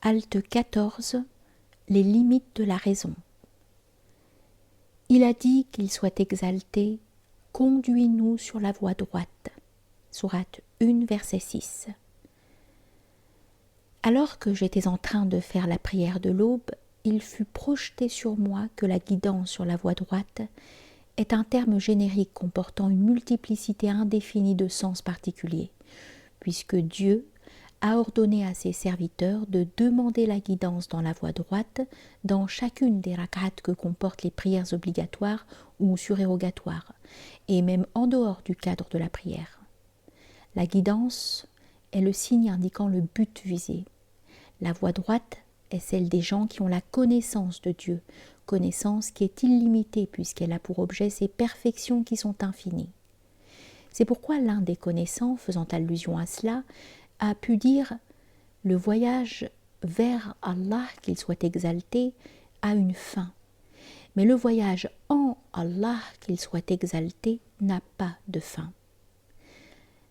Halte 14. Les limites de la raison. Il a dit qu'il soit exalté, conduis-nous sur la voie droite. Sourate 1, verset 6. Alors que j'étais en train de faire la prière de l'aube, il fut projeté sur moi que la guidance sur la voie droite est un terme générique comportant une multiplicité indéfinie de sens particuliers, puisque Dieu a ordonné à ses serviteurs de demander la guidance dans la voie droite dans chacune des rak'at que comportent les prières obligatoires ou surérogatoires, et même en dehors du cadre de la prière. La guidance est le signe indiquant le but visé. La voie droite est celle des gens qui ont la connaissance de Dieu, connaissance qui est illimitée puisqu'elle a pour objet ces perfections qui sont infinies. C'est pourquoi l'un des connaissants, faisant allusion à cela, a pu dire « Le voyage vers Allah, qu'il soit exalté, a une fin. Mais le voyage en Allah, qu'il soit exalté, n'a pas de fin. »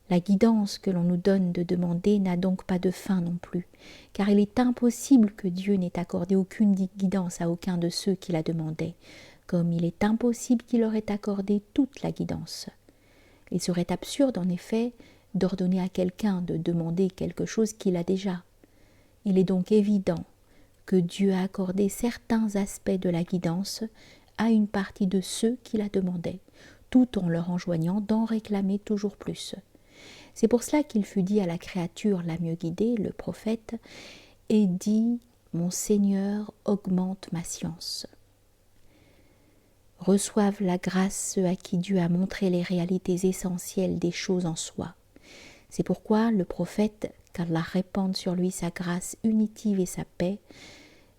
La guidance que l'on nous donne de demander n'a donc pas de fin non plus, car il est impossible que Dieu n'ait accordé aucune guidance à aucun de ceux qui la demandaient, comme il est impossible qu'il leur ait accordé toute la guidance. Il serait absurde en effet d'ordonner à quelqu'un de demander quelque chose qu'il a déjà. Il est donc évident que Dieu a accordé certains aspects de la guidance à une partie de ceux qui la demandaient, tout en leur enjoignant d'en réclamer toujours plus. C'est pour cela qu'il fut dit à la créature la mieux guidée, le prophète, et dit « Mon Seigneur augmente ma science ». Reçoivent la grâce ceux à qui Dieu a montré les réalités essentielles des choses en soi. C'est pourquoi le prophète, qu'Allah répande sur lui sa grâce unitive et sa paix,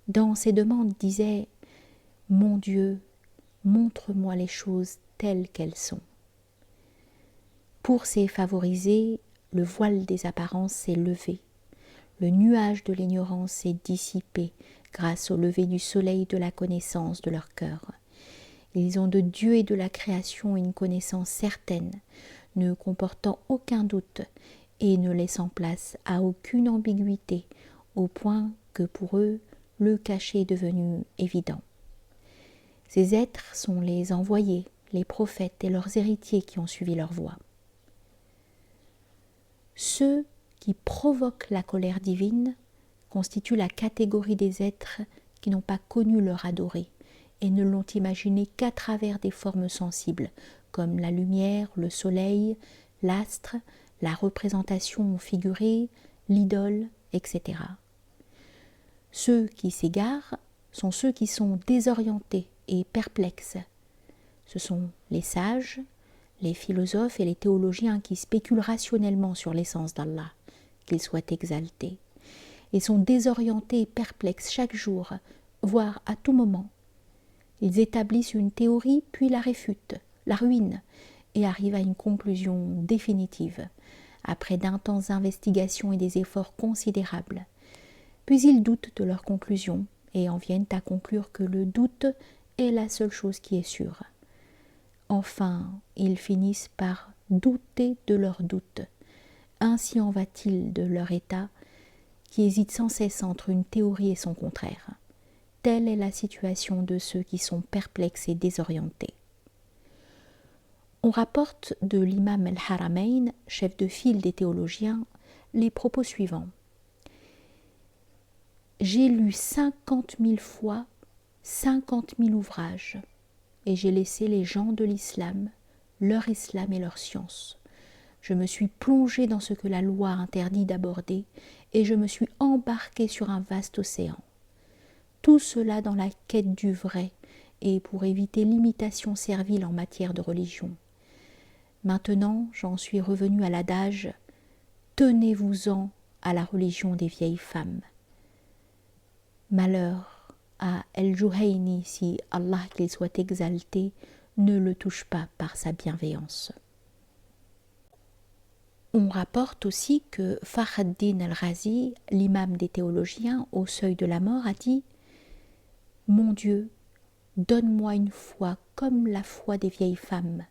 dans ses demandes disait « Mon Dieu, montre-moi les choses telles qu'elles sont ». Pour ces favorisés, le voile des apparences s'est levé, le nuage de l'ignorance s'est dissipé grâce au lever du soleil de la connaissance de leur cœur. Ils ont de Dieu et de la création une connaissance certaine, ne comportant aucun doute et ne laissant place à aucune ambiguïté, au point que pour eux, le caché est devenu évident. Ces êtres sont les envoyés, les prophètes et leurs héritiers qui ont suivi leur voie. Ceux qui provoquent la colère divine constituent la catégorie des êtres qui n'ont pas connu leur adoré et ne l'ont imaginé qu'à travers des formes sensibles, comme la lumière, le soleil, l'astre, la représentation figurée, l'idole, etc. Ceux qui s'égarent sont ceux qui sont désorientés et perplexes. Ce sont les sages, les philosophes et les théologiens qui spéculent rationnellement sur l'essence d'Allah, qu'il soit exalté, et sont désorientés et perplexes chaque jour, voire à tout moment. Ils établissent une théorie, puis la réfutent, la ruinent, et arrivent à une conclusion définitive, après d'intenses investigations et des efforts considérables. Puis ils doutent de leur conclusion, et en viennent à conclure que le doute est la seule chose qui est sûre. Enfin, ils finissent par douter de leur doute. Ainsi en va-t-il de leur état, qui hésite sans cesse entre une théorie et son contraire. Telle est la situation de ceux qui sont perplexes et désorientés. On rapporte de l'imam al-Haramayn, chef de file des théologiens, les propos suivants. J'ai lu 50 000 fois 50 000 ouvrages, et j'ai laissé les gens de l'islam, leur islam et leur science. Je me suis plongé dans ce que la loi interdit d'aborder, et je me suis embarqué sur un vaste océan. Tout cela dans la quête du vrai, et pour éviter l'imitation servile en matière de religion. Maintenant, j'en suis revenu à l'adage « Tenez-vous-en à la religion des vieilles femmes ». Malheur à El-Juhayni si Allah, qu'il soit exalté, ne le touche pas par sa bienveillance. On rapporte aussi que Fakhreddin al-Razi, l'imam des théologiens au seuil de la mort, a dit « Mon Dieu, donne-moi une foi comme la foi des vieilles femmes ».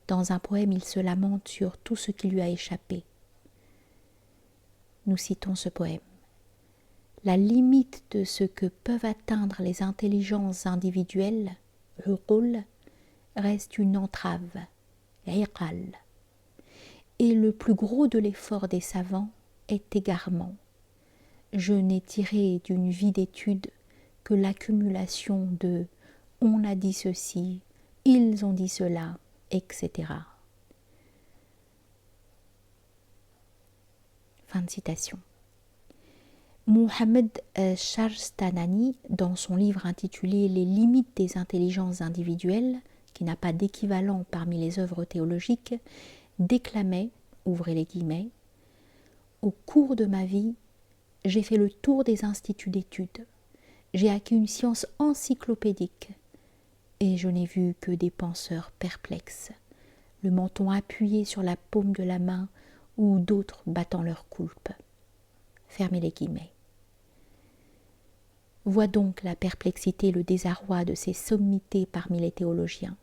Dans un poème, il se lamente sur tout ce qui lui a échappé. Nous citons ce poème. la limite de ce que peuvent atteindre les intelligences individuelles, uqul, reste une entrave, iqal. Et le plus gros de l'effort des savants est égarement. Je n'ai tiré d'une vie d'études que l'accumulation de « on a dit ceci »,« ils ont dit cela », etc. Fin de citation. Mohamed Shahrstanani, dans son livre intitulé « Les limites des intelligences individuelles », qui n'a pas d'équivalent parmi les œuvres théologiques, déclamait, ouvrez les guillemets, « Au cours de ma vie, j'ai fait le tour des instituts d'études. J'ai acquis une science encyclopédique et je n'ai vu que des penseurs perplexes, le menton appuyé sur la paume de la main ou d'autres battant leur coulpe. » Fermez les guillemets. Vois donc la perplexité et le désarroi de ces sommités parmi les théologiens,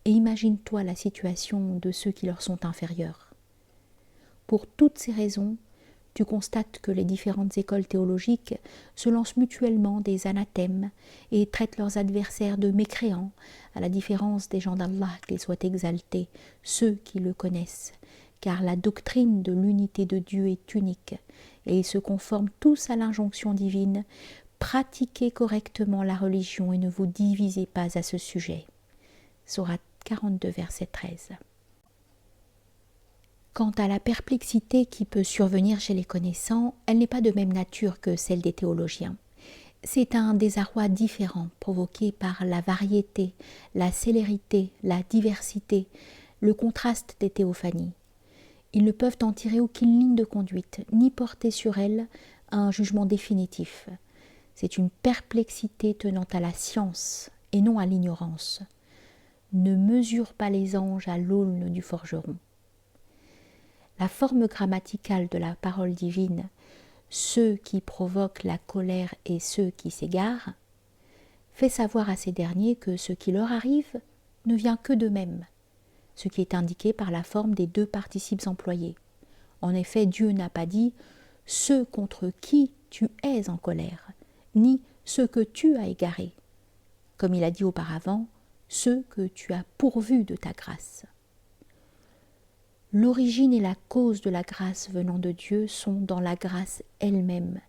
et imagine-toi la situation de ceux qui leur sont inférieurs. Pour toutes ces raisons, tu constates que les différentes écoles théologiques se lancent mutuellement des anathèmes et traitent leurs adversaires de mécréants, à la différence des gens d'Allah, qu'ils soient exaltés, ceux qui le connaissent, car la doctrine de l'unité de Dieu est unique, et ils se conforment tous à l'injonction divine: pratiquez correctement la religion et ne vous divisez pas à ce sujet. Sourate 42, verset 13. Quant à la perplexité qui peut survenir chez les connaissants, elle n'est pas de même nature que celle des théologiens. C'est un désarroi différent, provoqué par la variété, la célérité, la diversité, le contraste des théophanies. Ils ne peuvent en tirer aucune ligne de conduite, ni porter sur elles un jugement définitif. C'est une perplexité tenant à la science et non à l'ignorance. Ne mesure pas les anges à l'aulne du forgeron. La forme grammaticale de la parole divine, ceux qui provoquent la colère et ceux qui s'égarent, fait savoir à ces derniers que ce qui leur arrive ne vient que d'eux-mêmes, ce qui est indiqué par la forme des deux participes employés. En effet, Dieu n'a pas dit « ceux contre qui tu es en colère », ni « ceux que tu as égarés », comme il a dit auparavant « ceux que tu as pourvus de ta grâce ». L'origine et la cause de la grâce venant de Dieu sont dans la grâce elle-même,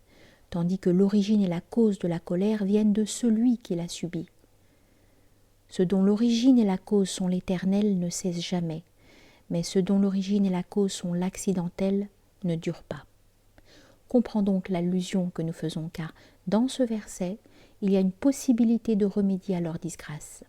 tandis que l'origine et la cause de la colère viennent de celui qui l'a subie. Ce dont l'origine et la cause sont l'éternel ne cesse jamais, mais ce dont l'origine et la cause sont l'accidentel ne dure pas. Comprends donc l'allusion que nous faisons, car dans ce verset, il y a une possibilité de remédier à leur disgrâce.